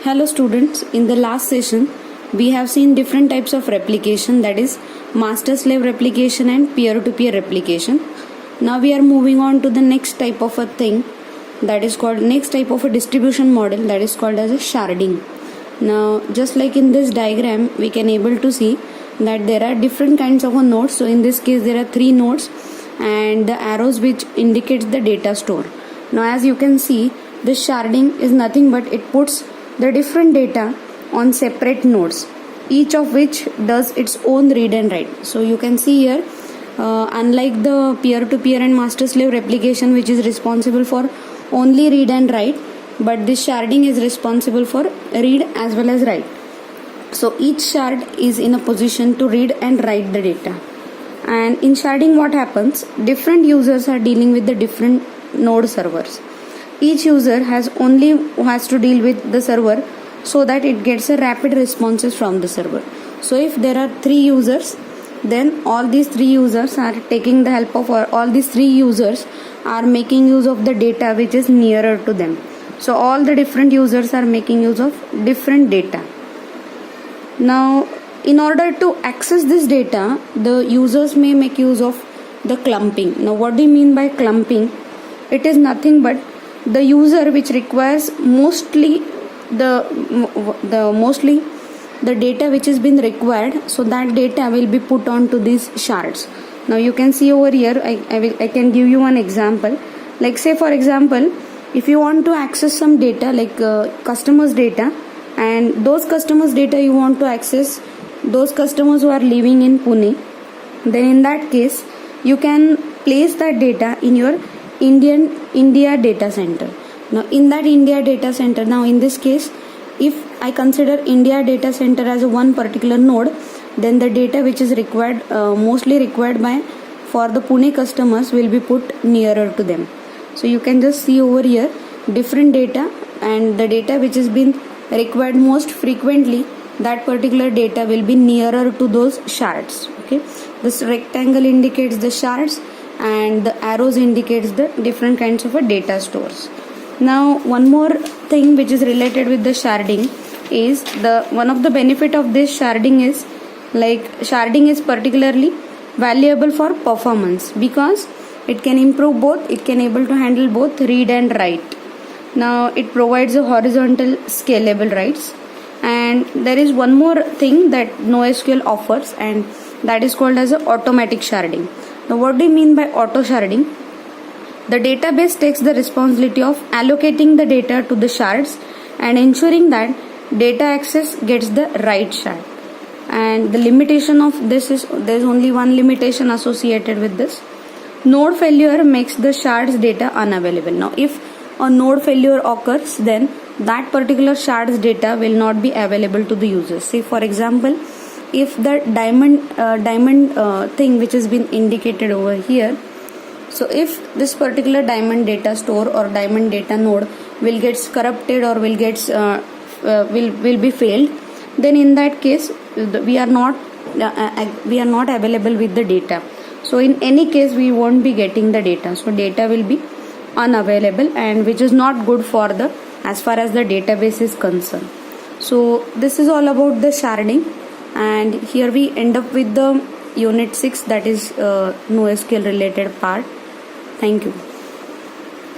Hello students, in the last session we have seen different types of replication, that is master slave replication and peer-to-peer replication. Now we are moving on to the next type of a thing, that is called next type of a distribution model, that is called as a sharding. Now just like in this diagram we can able to see that there are different kinds of a nodes. So in this case there are 3 nodes and the arrows which indicates the data store. Now as you can see, this sharding is nothing but it puts the different data on separate nodes, each of which does its own read and write. So you can see here, unlike the peer-to-peer and master-slave replication, which is responsible for only read and write, but this sharding is responsible for read as well as write. So each shard is in a position to read and write the data. And in sharding what happens, different users are dealing with the different node servers. Each user has to deal with the server so that it gets a rapid responses from the server. So if there are 3 users, then all these 3 users are taking the help of, or all these 3 users are making use of the data which is nearer to them. So all the different users are making use of different data. Now in order to access this data, the users may make use of the clumping. Now what do you mean by clumping? It is nothing but the user which requires mostly the data which has been required, so that data will be put onto these shards. Now you can see over here, I can give you one example. Like say for example, if you want to access some data like customers data, and those customers data you want to access those customers who are living in Pune, then in that case you can place that data in your India data center. Now in that India data center, now in this case if I consider India data center as one particular node, then the data which is required, mostly required for the Pune customers will be put nearer to them. So you can just see over here different data, and the data which has been required most frequently, that particular data will be nearer to those shards. Okay, this rectangle indicates the shards and the arrows indicates the different kinds of data stores. Now one more thing which is related with the sharding is one of the benefit of this sharding is, like sharding is particularly valuable for performance because it can improve both, it can able to handle both read and write. Now it provides a horizontal scalable writes, and there is one more thing that NoSQL offers, and that is called as automatic sharding. Now what do you mean by auto sharding? The database takes the responsibility of allocating the data to the shards and ensuring that data access gets the right shard. And the limitation of this is, there is only one limitation associated with this. Node failure makes the shards data unavailable. Now if a node failure occurs, then that particular shards data will not be available to the users. Say for example, if the diamond thing which has been indicated over here, so if this particular diamond data store or diamond data node will get corrupted or will be failed, then in that case we are not available with the data. So in any case we won't be getting the data, so data will be unavailable, and which is not good for the as far as the database is concerned. So this is all about the sharding, and here we end up with the unit 6, that is NoSQL related part. Thank you.